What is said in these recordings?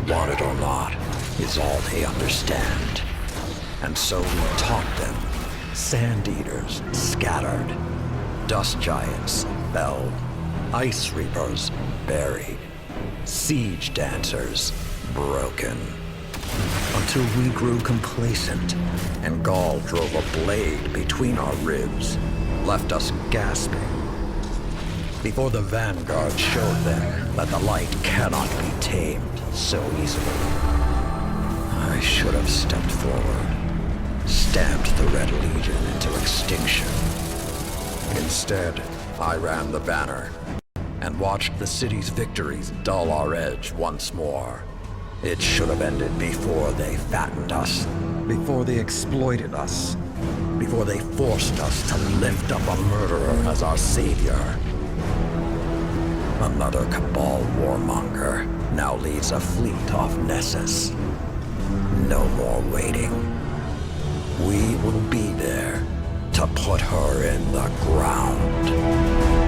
want it or not, is all they understand. And so we taught them. Sand eaters scattered. Dust giants fell. Ice reapers buried. Siege dancers broken. Until we grew complacent, and Gaul drove a blade between our ribs, left us gasping. Before the vanguard showed them that the light cannot be tamed so easily. I should have stepped forward, stamped the Red Legion into extinction. Instead, I ran the banner, and watched the city's victories dull our edge once more. It should have ended before they fattened us, before they exploited us, before they forced us to lift up a murderer as our savior. Another Cabal warmonger now leads a fleet off Nessus. No more waiting. We will be there to put her in the ground.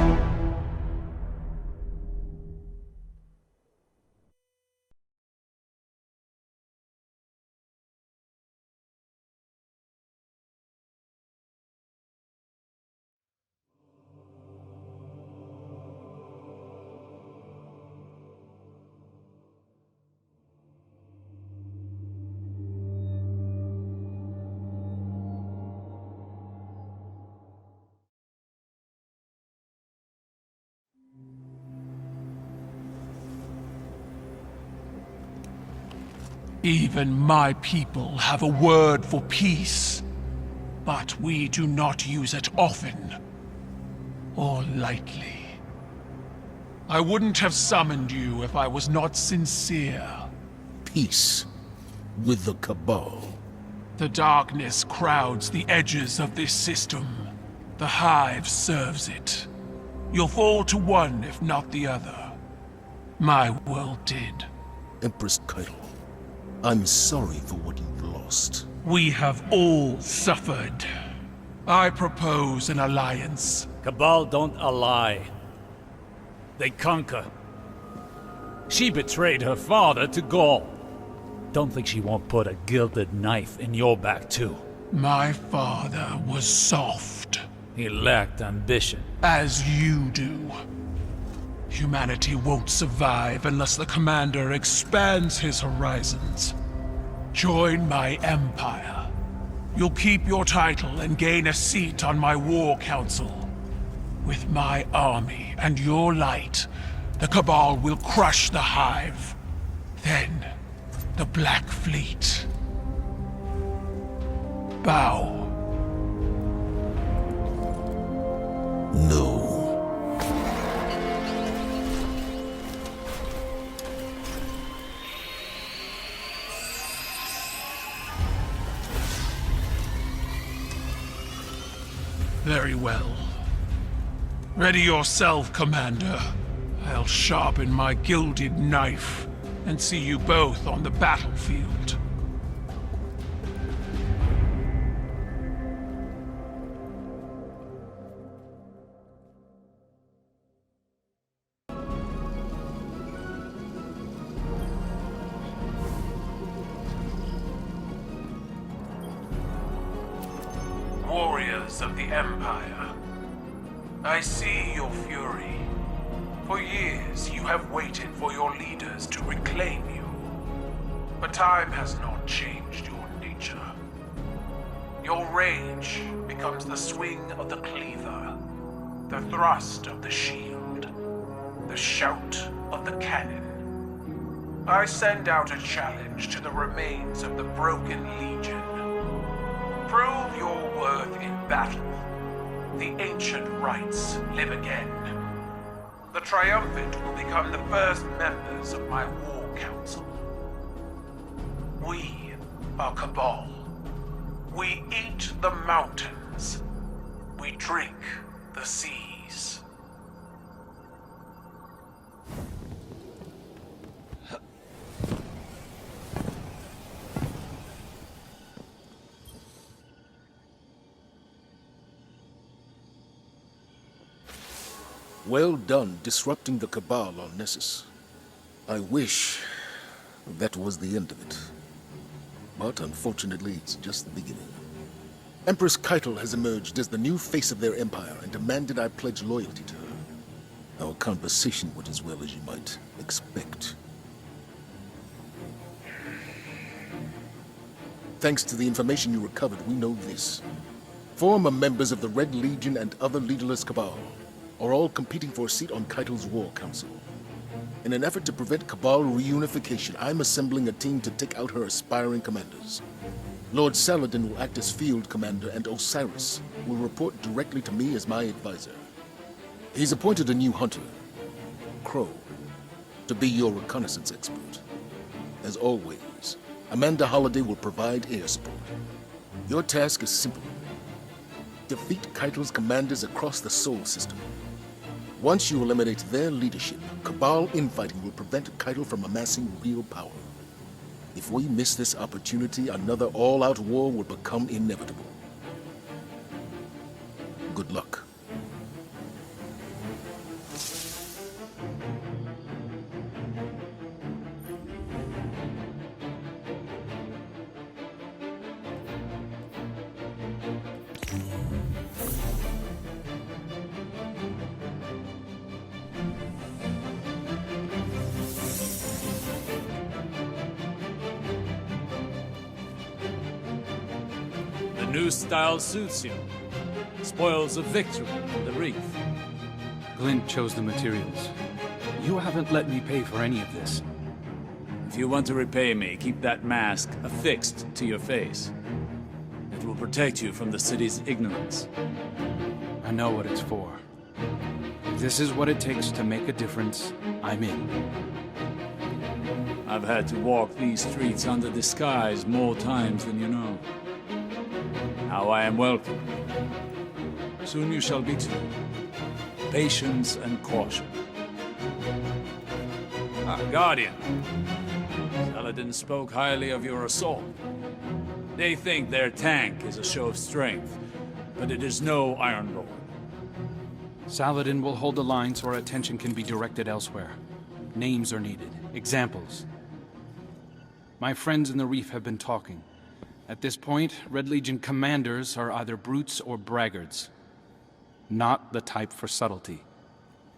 Even my people have a word for peace, but we do not use it often or lightly. I wouldn't have summoned you if I was not sincere. Peace with the Cabal. The darkness crowds the edges of this system. The Hive serves it. You'll fall to one if not the other. My world did. Empress Caiatl, I'm sorry for what you've lost. We have all suffered. I propose an alliance. Cabal don't ally. They conquer. She betrayed her father to Gaul. Don't think she won't put a gilded knife in your back too. My father was soft. He lacked ambition. As you do. Humanity won't survive unless the Commander expands his horizons. Join my empire. You'll keep your title and gain a seat on my war council. With my army and your light, the Cabal will crush the Hive. Then, the Black Fleet. Bow. No. Very well. Ready yourself, Commander. I'll sharpen my gilded knife and see you both on the battlefield. Warriors of the Empire, I see your fury. For years, you have waited for your leaders to reclaim you. But time has not changed your nature. Your rage becomes the swing of the cleaver, the thrust of the shield, the shout of the cannon. I send out a challenge to the remains of the broken legion. Prove your worth in battle. The ancient rites live again. The triumphant will become the first members of my war council. We are Cabal. We eat the mountains. We drink the seas. Well done disrupting the Cabal on Nessus. I wish That was the end of it. But unfortunately, it's just the beginning. Empress Caiatl has emerged as the new face of their empire and demanded I pledge loyalty to her. Our conversation went as well as you might expect. Thanks to the information you recovered, we know this. Former members of the Red Legion and other leaderless Cabal are all competing for a seat on Caiatl's War Council. In an effort to prevent Cabal reunification, I'm assembling a team to take out her aspiring commanders. Lord Saladin will act as field commander, and Osiris will report directly to me as my advisor. He's appointed a new hunter, Crow, to be your reconnaissance expert. As always, Amanda Holliday will provide air support. Your task is simple. Defeat Caiatl's commanders across the Sol system. Once you eliminate their leadership, Cabal infighting will prevent Caiatl from amassing real power. If we miss this opportunity, another all-out war will become inevitable. Good luck. The new style suits you. Spoils of victory in the reef. Glint chose the materials. You haven't let me pay for any of this. If you want to repay me, keep that mask affixed to your face. It will protect you from the city's ignorance. I know what it's for. If this is what it takes to make a difference, I'm in. I've had to walk these streets under disguise more times than you know. Now I am welcome. Soon you shall be too. Patience and caution. Guardian. Saladin spoke highly of your assault. They think their tank is a show of strength, but it is no Iron Lord. Saladin will hold the line so our attention can be directed elsewhere. Names are needed. Examples. My friends in the reef have been talking. At this point, Red Legion commanders are either brutes or braggarts. Not the type for subtlety.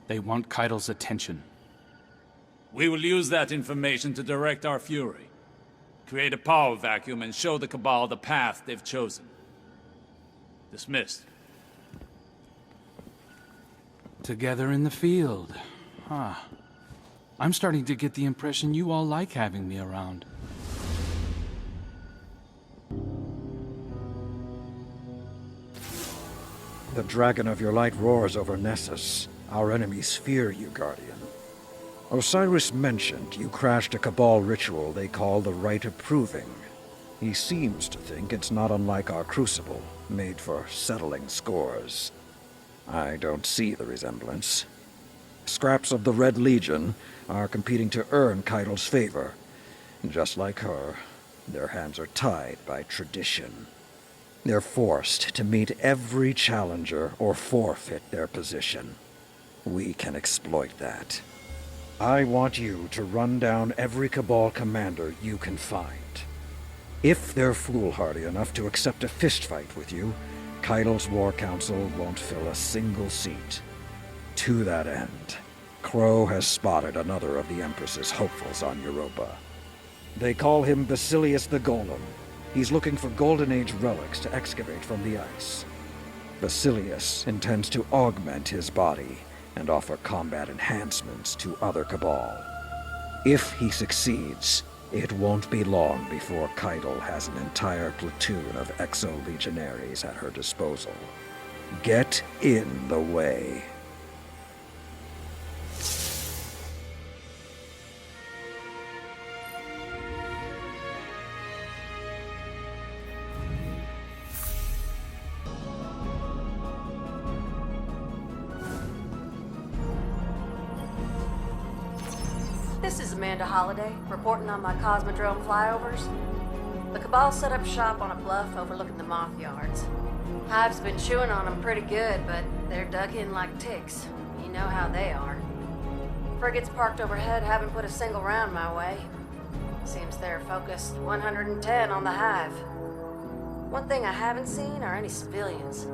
They want Caiatl's attention. We will use that information to direct our fury. Create a power vacuum and show the Cabal the path they've chosen. Dismissed. Together in the field. Huh. I'm starting to get the impression you all like having me around. The dragon of your light roars over Nessus. Our enemies fear you, Guardian. Osiris mentioned you crashed a Cabal ritual they call the Rite of Proving. He seems to think it's not unlike our Crucible, made for settling scores. I don't see the resemblance. Scraps of the Red Legion are competing to earn Caiatl's favor. Just like her, their hands are tied by tradition. They're forced to meet every challenger or forfeit their position. We can exploit that. I want you to run down every Cabal commander you can find. If they're foolhardy enough to accept a fistfight with you, Caiatl's War Council won't fill a single seat. To that end, Crow has spotted another of the Empress's hopefuls on Europa. They call him Basilius the Golem. He's looking for Golden Age relics to excavate from the ice. Basilius intends to augment his body and offer combat enhancements to other Cabal. If he succeeds, it won't be long before Caiatl has an entire platoon of exo-legionaries at her disposal. Get in the way. This is Amanda Holliday, reporting on my Cosmodrome flyovers. The Cabal set up shop on a bluff overlooking the moth yards. Hive's been chewing on them pretty good, but they're dug in like ticks. You know how they are. Frigates parked overhead haven't put a single round my way. Seems they're focused 110 on the Hive. One thing I haven't seen are any civilians.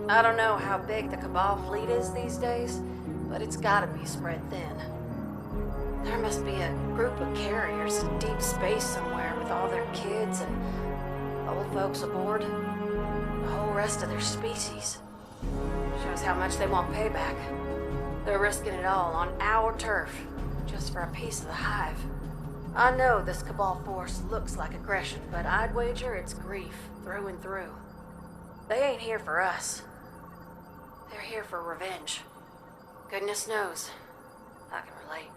I don't know how big the Cabal fleet is these days, but it's gotta be spread thin. There must be a group of carriers in deep space somewhere with all their kids and old folks aboard. The whole rest of their species. Shows how much they want payback. They're risking it all on our turf, just for a piece of the Hive. I know this Cabal force looks like aggression, but I'd wager it's grief through and through. They ain't here for us. They're here for revenge. Goodness knows, I can relate.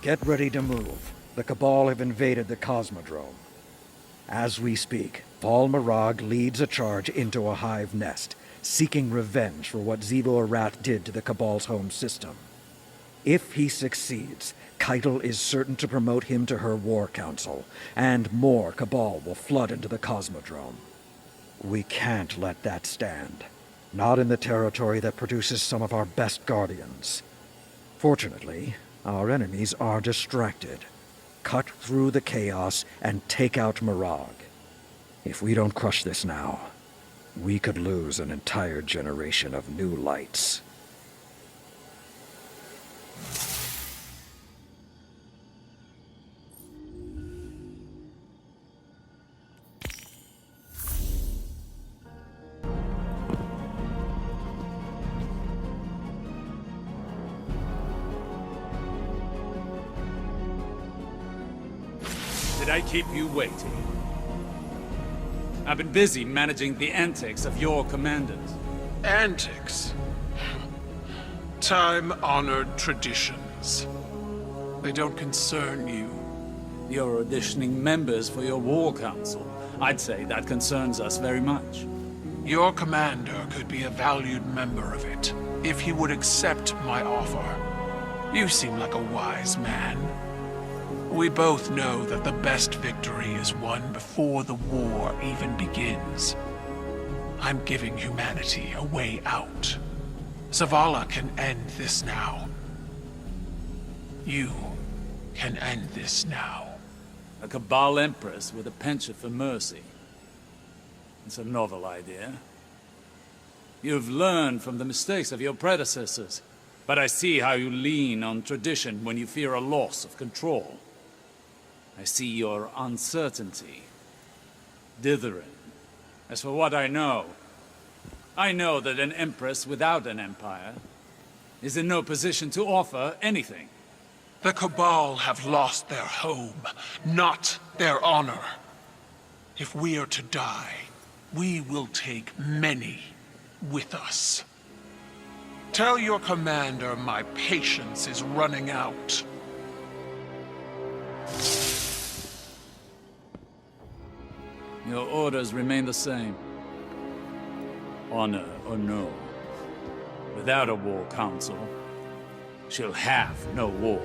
Get ready to move. The Cabal have invaded the Cosmodrome. As we speak, Val Marag leads a charge into a Hive nest, seeking revenge for what Zavala did to the Cabal's home system. If he succeeds, Caiatl is certain to promote him to her war council, and more Cabal will flood into the Cosmodrome. We can't let that stand. Not in the territory that produces some of our best Guardians. Fortunately, our enemies are distracted. Cut through the chaos and take out Marag. If we don't crush this now, we could lose an entire generation of new lights. Did I keep you waiting? I've been busy managing the antics of your commanders. Antics? Time-honored traditions. They don't concern you. You're auditioning members for your war council. I'd say that concerns us very much. Your commander could be a valued member of it, if he would accept my offer. You seem like a wise man. We both know that the best victory is won before the war even begins. I'm giving humanity a way out. Zavala can end this now. You can end this now. A Cabal Empress with a penchant for mercy. It's a novel idea. You've learned from the mistakes of your predecessors, but I see how you lean on tradition when you fear a loss of control. I see your uncertainty, dithering. As for what I know that an empress without an empire is in no position to offer anything. The Cabal have lost their home, not their honor. If we are to die, we will take many with us. Tell your commander my patience is running out. Your orders remain the same. Honor or no. Without a war council, she'll have no war.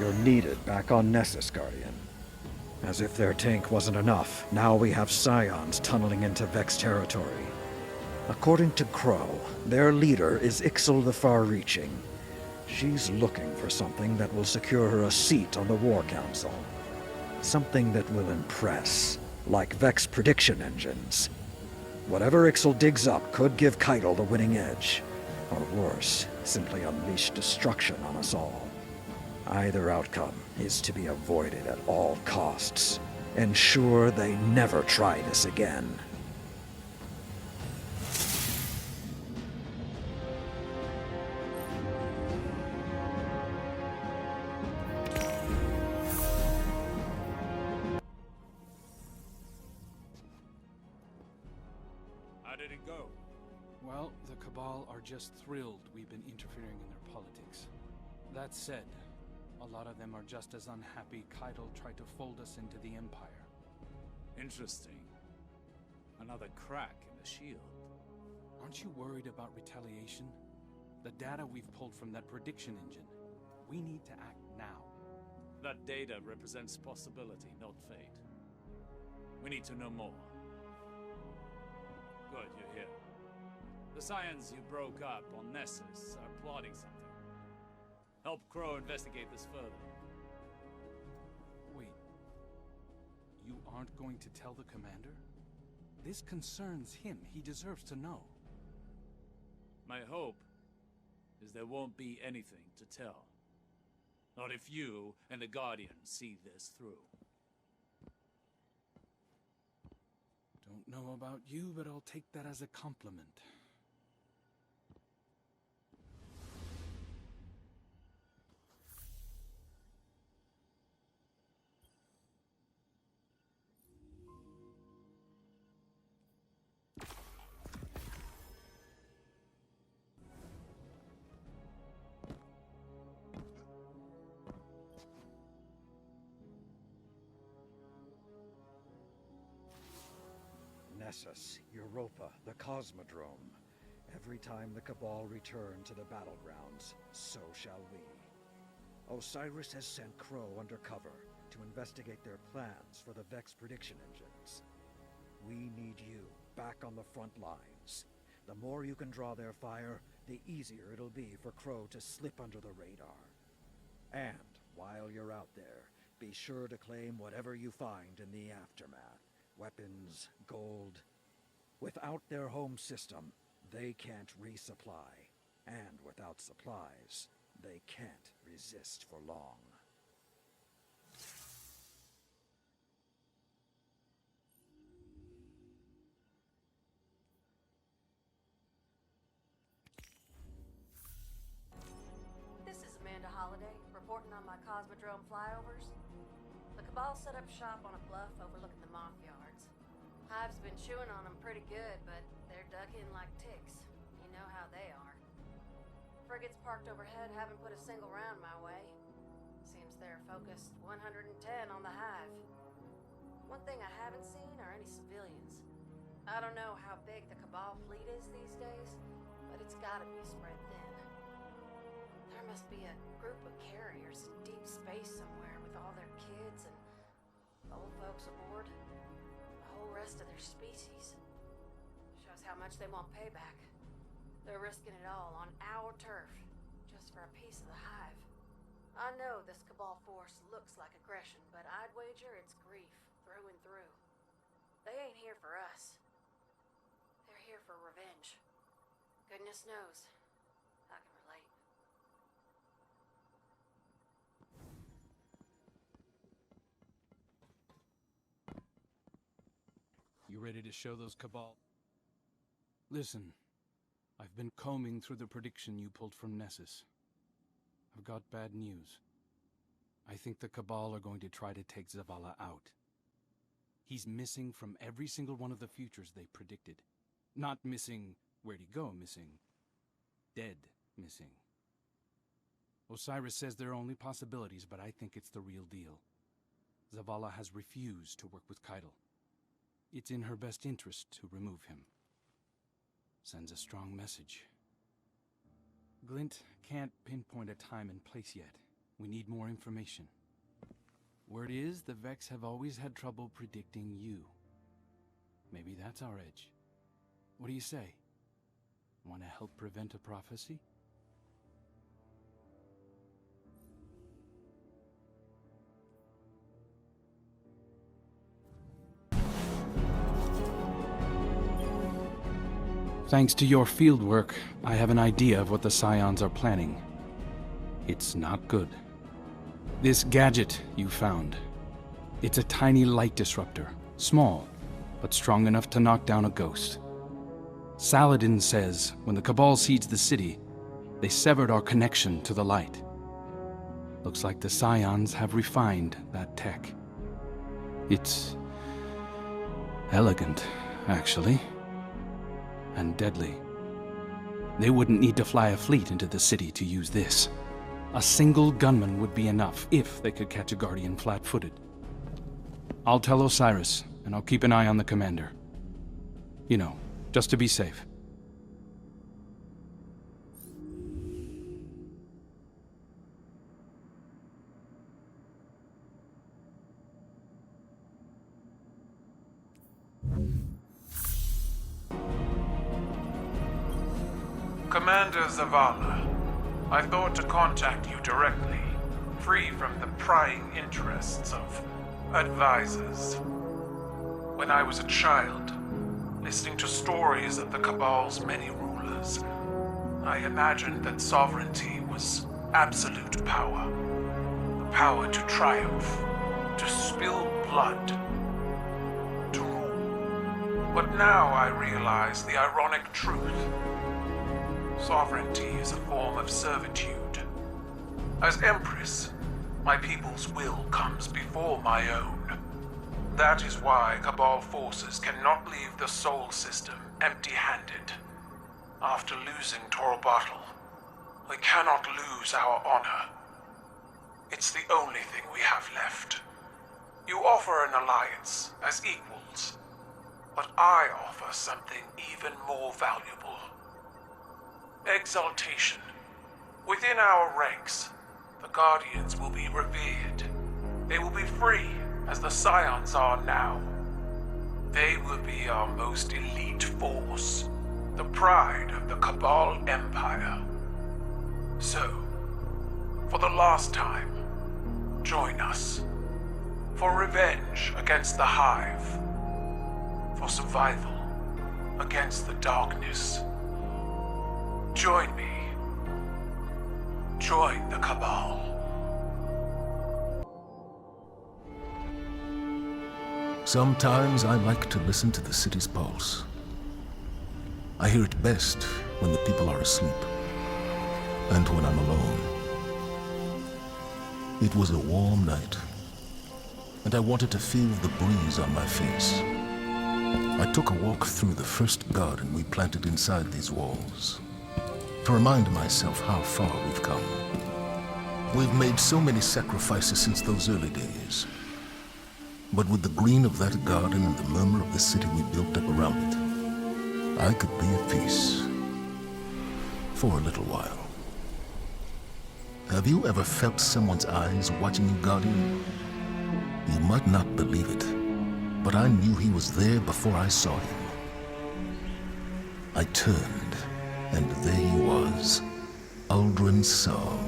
You're needed back on Nessus, Guardian. As if their tank wasn't enough, now we have Scions tunneling into Vex territory. According to Crow, their leader is Ixal the Far-Reaching. She's looking for something that will secure her a seat on the War Council. Something that will impress, like Vex prediction engines. Whatever Ixal digs up could give Caiatl the winning edge. Or worse, simply unleash destruction on us all. Either outcome is to be avoided at all costs. Ensure they never try this again. How did it go? Well, the Cabal are just thrilled we've been interfering in their politics. That said, a lot of them are just as unhappy Caiatl tried to fold us into the Empire. Interesting. Another crack in the shield. Aren't you worried about retaliation? The data we've pulled from that prediction engine. We need to act now. That data represents possibility, not fate. We need to know more. Good, you're here. The Scions you broke up on Nessus are plotting something. Help Crow investigate this further. Wait. You aren't going to tell the commander? This concerns him. He deserves to know. My hope is there won't be anything to tell. Not if you and the Guardian see this through. Don't know about you, but I'll take that as a compliment. Nessus, Europa, the Cosmodrome. Every time the Cabal return to the battlegrounds, so shall we. Osiris has sent Crow undercover to investigate their plans for the Vex prediction engines. We need you back on the front lines. The more you can draw their fire, the easier it'll be for Crow to slip under the radar. And while you're out there, be sure to claim whatever you find in the aftermath. Weapons, gold. Without their home system, they can't resupply. And without supplies, they can't resist for long. This is Amanda Holliday, reporting on my Cosmodrome flyovers. The Cabal set up shop on a bluff overlooking the moth yards. Hive's been chewing on them pretty good, but they're dug in like ticks. You know how they are. Frigates parked overhead haven't put a single round my way. Seems they're focused 110 on the Hive. One thing I haven't seen are any civilians. I don't know how big the Cabal fleet is these days, but it's gotta be spread thin. There must be a group of carriers in deep space somewhere with all their kids and old folks aboard. The whole rest of their species. Shows how much they want payback. They're risking it all on our turf, just for a piece of the Hive. I know this Cabal force looks like aggression, but I'd wager it's grief through and through. They ain't here for us. They're here for revenge. Goodness knows, I can relate. You ready to show those Cabal? Listen, I've been combing through the prediction you pulled from Nessus. I've got bad news. I think the Cabal are going to try to take Zavala out. He's missing from every single one of the futures they predicted. Not missing where'd he go missing. Dead missing. Osiris says there are only possibilities, but I think it's the real deal. Zavala has refused to work with Caiatl. It's in her best interest to remove him. Sends a strong message. Glint can't pinpoint a time and place yet. We need more information. Word is, the Vex have always had trouble predicting you. Maybe that's our edge. What do you say? Want to help prevent a prophecy? Thanks to your fieldwork, I have an idea of what the Scions are planning. It's not good. This gadget you found. It's a tiny light disruptor. Small, but strong enough to knock down a ghost. Saladin says when the Cabal sieged the city, they severed our connection to the light. Looks like the Scions have refined that tech. It's elegant, actually. And deadly. They wouldn't need to fly a fleet into the city to use this. A single gunman would be enough if they could catch a Guardian flat-footed. I'll tell Osiris, and I'll keep an eye on the commander. You know, just to be safe. Commander Zavala, I thought to contact you directly, free from the prying interests of advisors. When I was a child, listening to stories of the Cabal's many rulers, I imagined that sovereignty was absolute power. The power to triumph, to spill blood, to rule. But now I realize the ironic truth. Sovereignty is a form of servitude. As Empress, my people's will comes before my own. That is why Cabal forces cannot leave the Sol system empty-handed. After losing Torobatl, we cannot lose our honor. It's the only thing we have left. You offer an alliance as equals, but I offer something even more valuable. Exaltation. Within our ranks, the Guardians will be revered. They will be free, as the Scions are now. They will be our most elite force, the pride of the Cabal Empire. So, for the last time, join us. For revenge against the Hive. For survival against the darkness. Join me. Join the Cabal. Sometimes I like to listen to the city's pulse. I hear it best when the people are asleep, and when I'm alone. It was a warm night, and I wanted to feel the breeze on my face. I took a walk through the first garden we planted inside these walls, to remind myself how far we've come. We've made so many sacrifices since those early days. But with the green of that garden and the murmur of the city we built up around it, I could be at peace. For a little while. Have you ever felt someone's eyes watching you, Guardian? You might not believe it, but I knew he was there before I saw him. I turned, and there he was, Uldren Sov,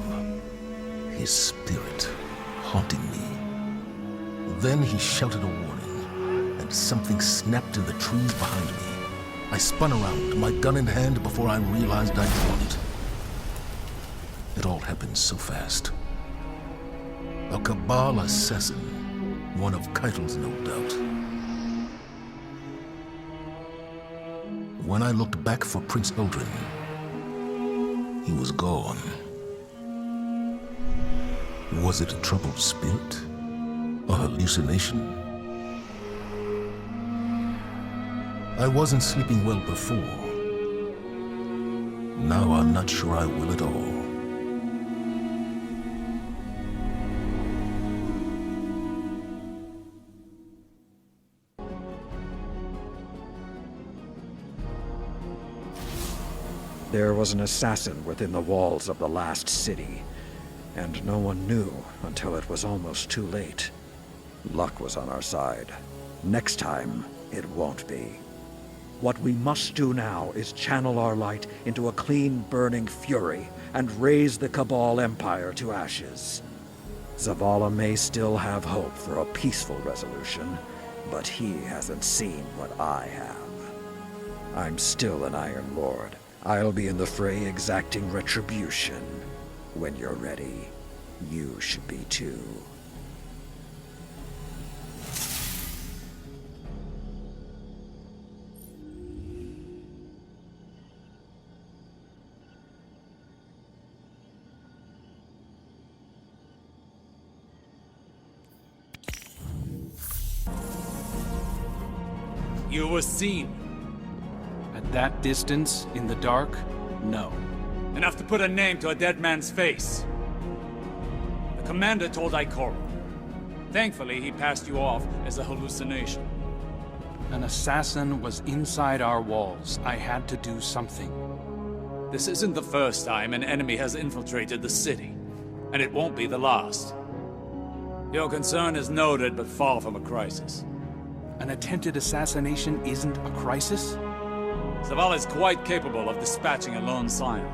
his spirit haunting me. Then he shouted a warning, and something snapped in the trees behind me. I spun around, my gun in hand, before I realized I'd drawn it. It all happened so fast. A Cabal assassin, one of Caiatl's, no doubt. When I looked back for Prince Uldren, he was gone. Was it a troubled spirit? A hallucination? I wasn't sleeping well before. Now I'm not sure I will at all. There was an assassin within the walls of the last city, and no one knew until it was almost too late. Luck was on our side. Next time, it won't be. What we must do now is channel our light into a clean, burning fury and raise the Cabal Empire to ashes. Zavala may still have hope for a peaceful resolution, but he hasn't seen what I have. I'm still an Iron Lord. I'll be in the fray exacting retribution. When you're ready, you should be too. You were seen. At that distance, in the dark, No. Enough to put a name to a dead man's face. The commander told Ikoro. Thankfully, he passed you off as a hallucination. An assassin was inside our walls. I had to do something. This isn't the first time an enemy has infiltrated the city, and it won't be the last. Your concern is noted, but far from a crisis. An attempted assassination isn't a crisis? Zavala is quite capable of dispatching a lone scion.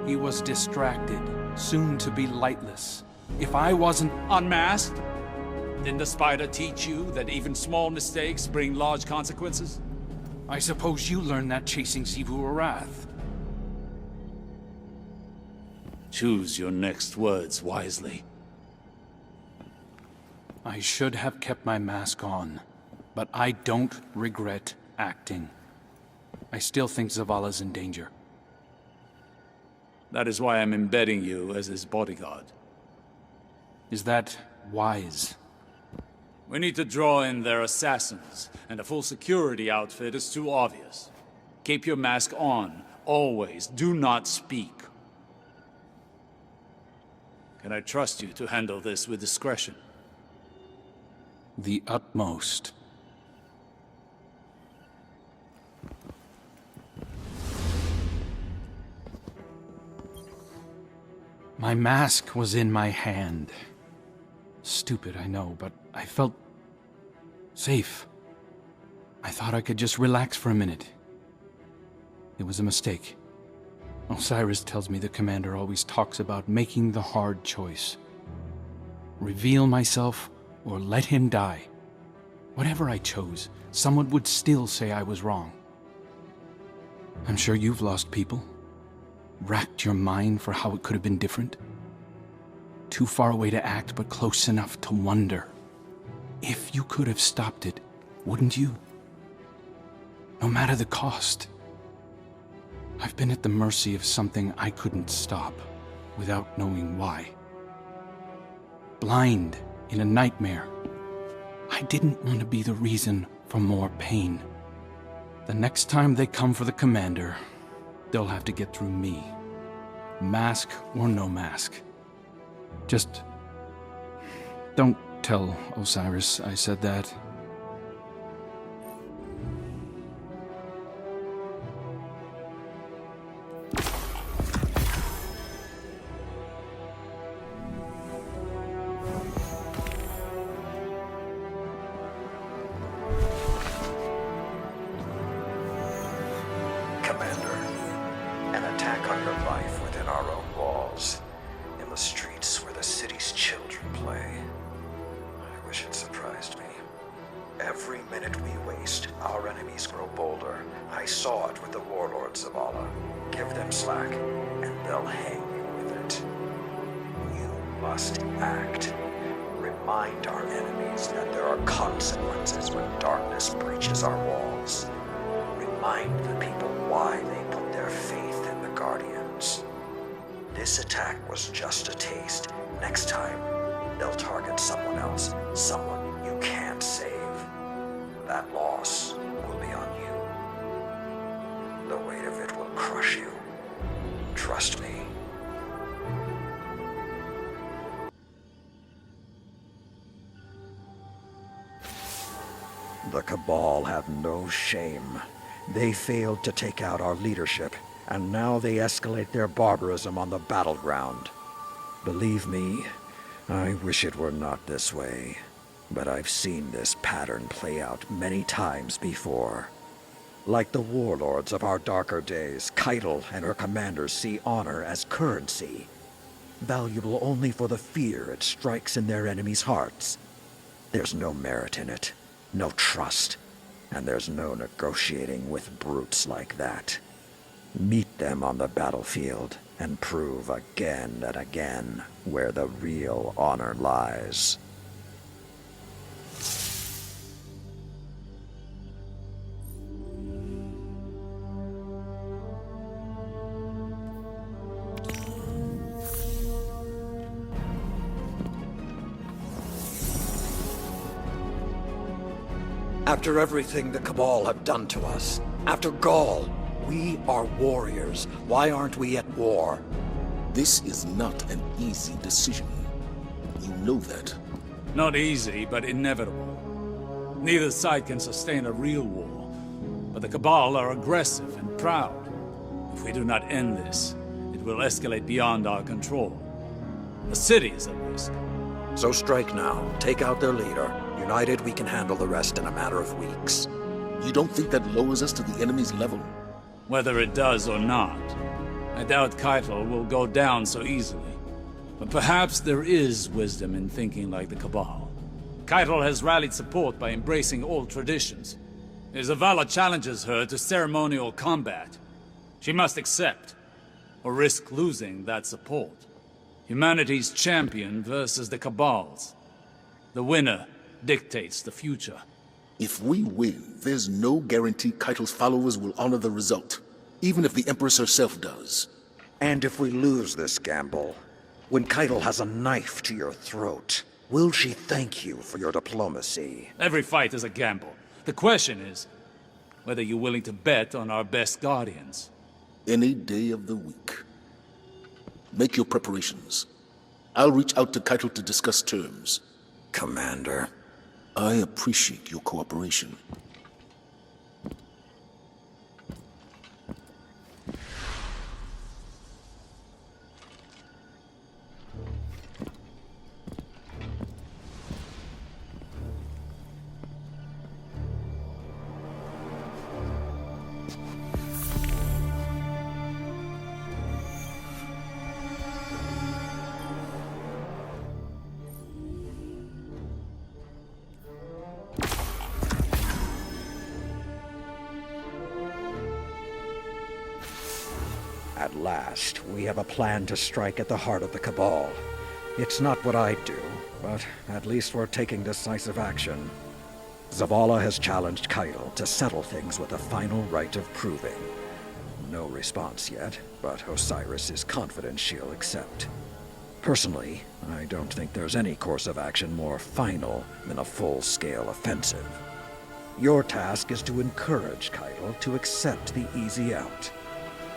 He was distracted, soon to be lightless. If I wasn't Unmasked? Didn't the spider teach you that even small mistakes bring large consequences? I suppose you learned that chasing Xivu Arath. Choose your next words wisely. I should have kept my mask on, but I don't regret acting. I still think Zavala's in danger. That is why I'm embedding you as his bodyguard. Is that wise? We need to draw in their assassins, and a full security outfit is too obvious. Keep your mask on, always. Do not speak. Can I trust you to handle this with discretion? The utmost. My mask was in my hand. Stupid, I know, but I felt safe. I thought I could just relax for a minute. It was a mistake. Osiris tells me the commander always talks about making the hard choice. Reveal myself or let him die. Whatever I chose, someone would still say I was wrong. I'm sure you've lost people. Racked your mind for how it could have been different. Too far away to act, but close enough to wonder. If you could have stopped it, wouldn't you? No matter the cost. I've been at the mercy of something I couldn't stop, without knowing why. Blind in a nightmare. I didn't want to be the reason for more pain. The next time they come for the commander, they'll have to get through me. Mask or no mask. Just don't tell Osiris I said that. Commander, an attack on your life within our own walls, in the streets where the city's children play. I wish it surprised me. Every minute we waste, our enemies grow bolder. I saw it with the warlords of Zavala. Give them slack, and they'll hang you with it. You must act. Remind our enemies that there are consequences when darkness breaches our walls. Remind the people why they put their faith in the Guardians. This attack was just a taste. Next time, they'll target someone else, someone you can't save. That loss will be on you. The weight of it will crush you. Trust me. The Cabal have no shame. They failed to take out our leadership, and now they escalate their barbarism on the battleground. Believe me, I wish it were not this way, but I've seen this pattern play out many times before. Like the warlords of our darker days, Caiatl and her commanders see honor as currency, valuable only for the fear it strikes in their enemies' hearts. There's no merit in it, no trust, and there's no negotiating with brutes like that. Meet them on the battlefield and prove again and again where the real honor lies. After everything the Cabal have done to us, after Gaul, We are warriors. Why aren't we at war? This is not an easy decision. You know that. Not easy, but inevitable. Neither side can sustain a real war, but the Cabal are aggressive and proud. If we do not end this, it will escalate beyond our control. The city is at risk. So strike now. Take out their leader. United, we can handle the rest in a matter of weeks. You don't think that lowers us to the enemy's level? Whether it does or not, I doubt Caiatl will go down so easily. But perhaps there is wisdom in thinking like the Cabal. Caiatl has rallied support by embracing old traditions. If Zavala challenges her to ceremonial combat, she must accept, or risk losing that support. Humanity's champion versus the Cabal's. The winner dictates the future. If we win, there's no guarantee Caiatl's followers will honor the result, even if the Empress herself does. And if we lose this gamble, when Caiatl has a knife to your throat, will she thank you for your diplomacy? Every fight is a gamble. The question is whether you're willing to bet on our best guardians. Any day of the week. Make your preparations. I'll reach out to Caiatl to discuss terms. Commander. I appreciate your cooperation. At last, we have a plan to strike at the heart of the Cabal. It's not what I'd do, but at least we're taking decisive action. Zavala has challenged Caiatl to settle things with a final rite of proving. No response yet, but Osiris is confident she'll accept. Personally, I don't think there's any course of action more final than a full-scale offensive. Your task is to encourage Caiatl to accept the easy out.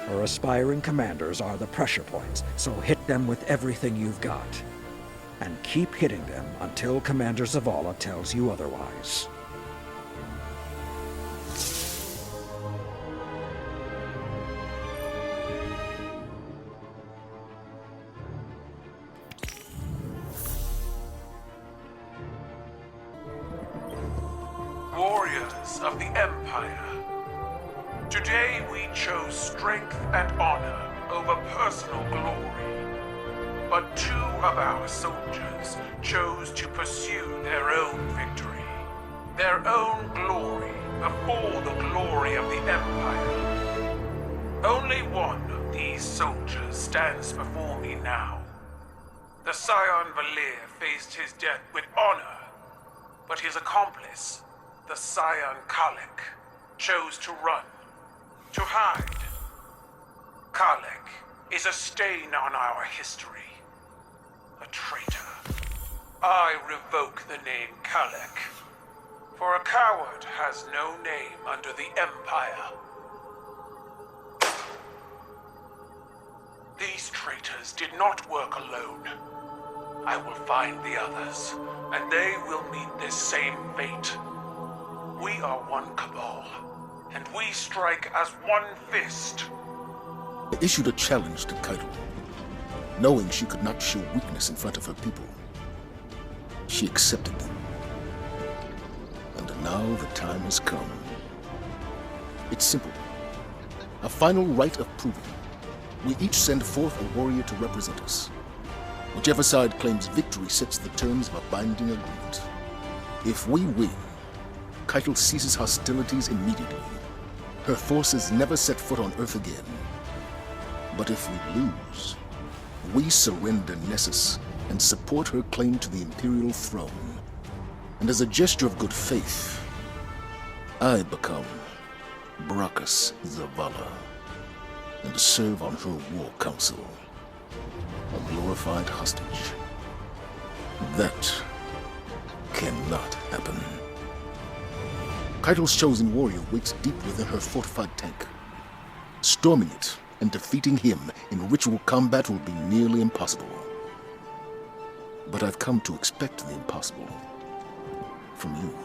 Her aspiring commanders are the pressure points, so hit them with everything you've got. And keep hitting them until Commander Zavala tells you otherwise. Warriors of the Empire. Today we chose strength and honor over personal glory. But two of our soldiers chose to pursue their own victory, their own glory before the glory of the Empire. Only one of these soldiers stands before me now. The Scion Valir faced his death with honor, but his accomplice, the Scion Kalik, chose to run. To hide. Kalik is a stain on our history. A traitor. I revoke the name Kalik, for a coward has no name under the Empire. These traitors did not work alone. I will find the others, and they will meet this same fate. We are one Cabal. And we strike as one fist. I issued a challenge to Caiatl, knowing she could not show weakness in front of her people. She accepted them. And now the time has come. It's simple. A final rite of proving. We each send forth a warrior to represent us. Whichever side claims victory sets the terms of a binding agreement. If we win, Caiatl ceases hostilities immediately. Her forces never set foot on Earth again. But if we lose, we surrender Nessus and support her claim to the Imperial throne. And as a gesture of good faith, I become Brachus Zavala and serve on her war council, a glorified hostage. That cannot happen. Caiatl's chosen warrior waits deep within her fortified tank. Storming it and defeating him in ritual combat will be nearly impossible. But I've come to expect the impossible. From you.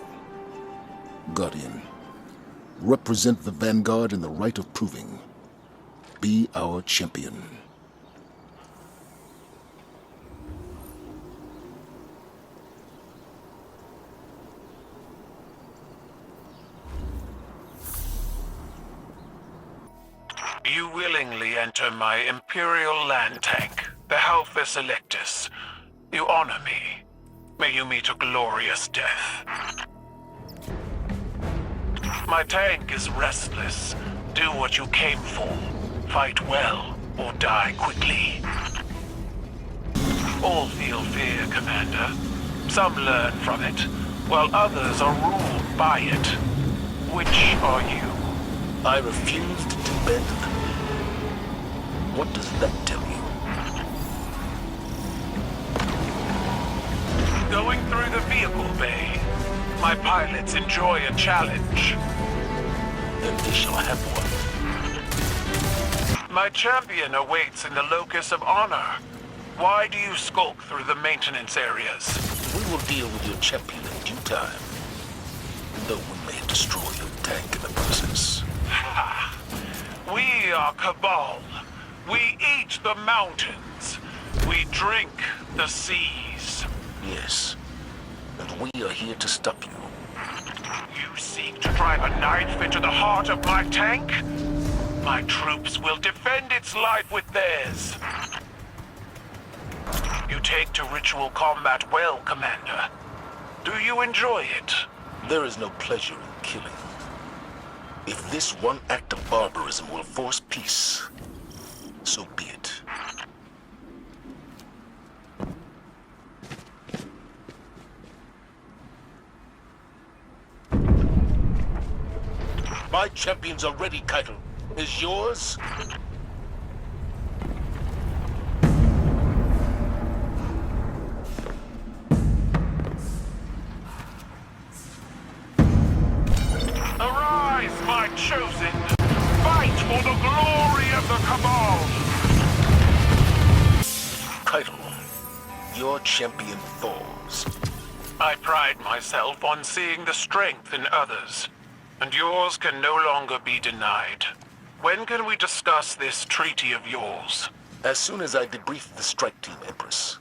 Guardian, represent the Vanguard in the right of proving. Be our champion. You willingly enter my Imperial land tank, the Halphus Electus. You honor me. May you meet a glorious death. My tank is restless. Do what you came for. Fight well, or die quickly. All feel fear, Commander. Some learn from it, while others are ruled by it. Which are you? I refused to bend the knee. What does that tell you? Going through the vehicle bay. My pilots enjoy a challenge. Then they shall have one. My champion awaits in the locus of honor. Why do you skulk through the maintenance areas? We will deal with your champion in due time. Though we may destroy your tank in the process. We are Cabal. We eat the mountains. We drink the seas. Yes. And we are here to stop you. You seek to drive a knife into the heart of my tank? My troops will defend its life with theirs. You take to ritual combat well, Commander. Do you enjoy it? There is no pleasure in killing. If this one act of barbarism will force peace, so be it. My champions are ready, Caiatl. Is yours? Arise, my chosen! Fight for the glory of the Cabal! Caiatl, your champion falls. I pride myself on seeing the strength in others, and yours can no longer be denied. When can we discuss this treaty of yours? As soon as I debrief the strike team, Empress.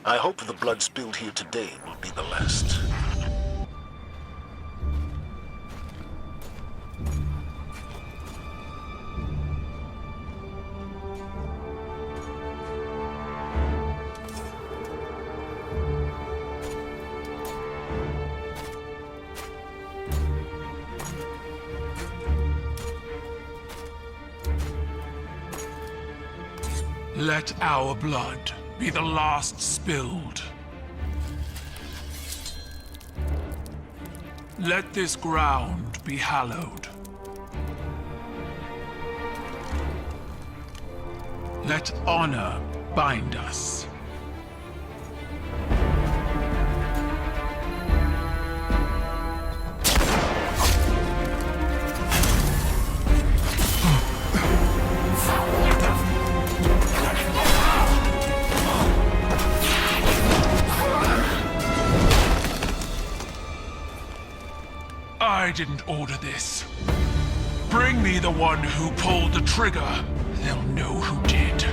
I hope the blood spilled here today will be the last. Let our blood be the last spilled. Let this ground be hallowed. Let honor bind us. I didn't order this. Bring me the one who pulled the trigger. They'll know who did.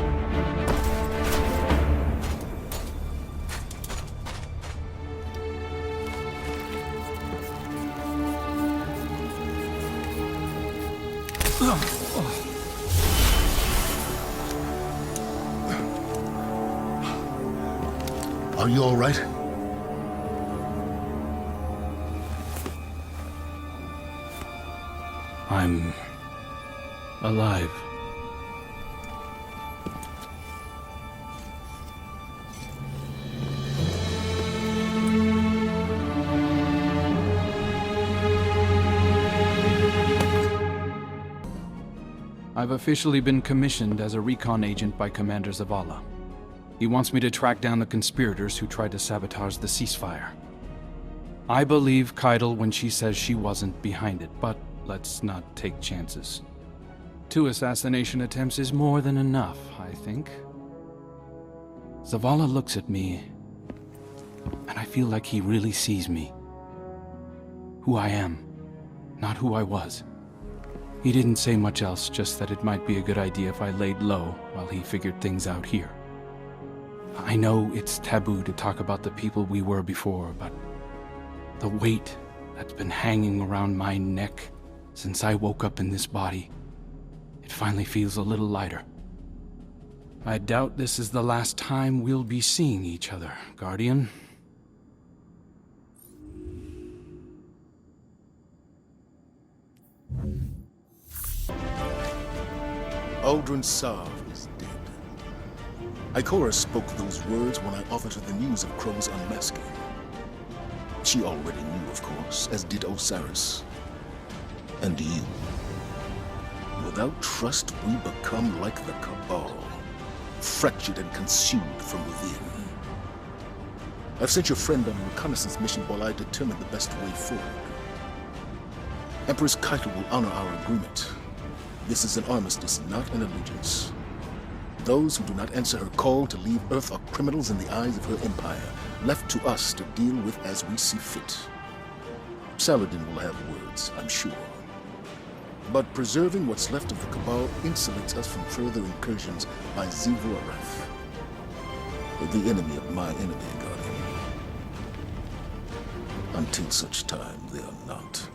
Are you all right? I'm alive. I've officially been commissioned as a recon agent by Commander Zavala. He wants me to track down the conspirators who tried to sabotage the ceasefire. I believe Caiatl when she says she wasn't behind it, but let's not take chances. 2 assassination attempts is more than enough, I think. Zavala looks at me, and I feel like he really sees me. Who I am, not who I was. He didn't say much else, just that it might be a good idea if I laid low while he figured things out here. I know it's taboo to talk about the people we were before, but the weight that's been hanging around my neck since I woke up in this body, it finally feels a little lighter. I doubt this is the last time we'll be seeing each other, Guardian. Aldrin Sav is dead. Ikora spoke those words when I offered her the news of Crow's unmasking. She already knew, of course, as did Osiris. And you. Without trust, we become like the Cabal, fractured and consumed from within. I've sent your friend on a reconnaissance mission while I determine the best way forward. Empress Caiatl will honor our agreement. This is an armistice, not an allegiance. Those who do not answer her call to leave Earth are criminals in the eyes of her empire, left to us to deal with as we see fit. Saladin will have words, I'm sure. But preserving what's left of the Cabal insulates us from further incursions by Zavala, the enemy of my enemy, Guardian. Until such time, they are not.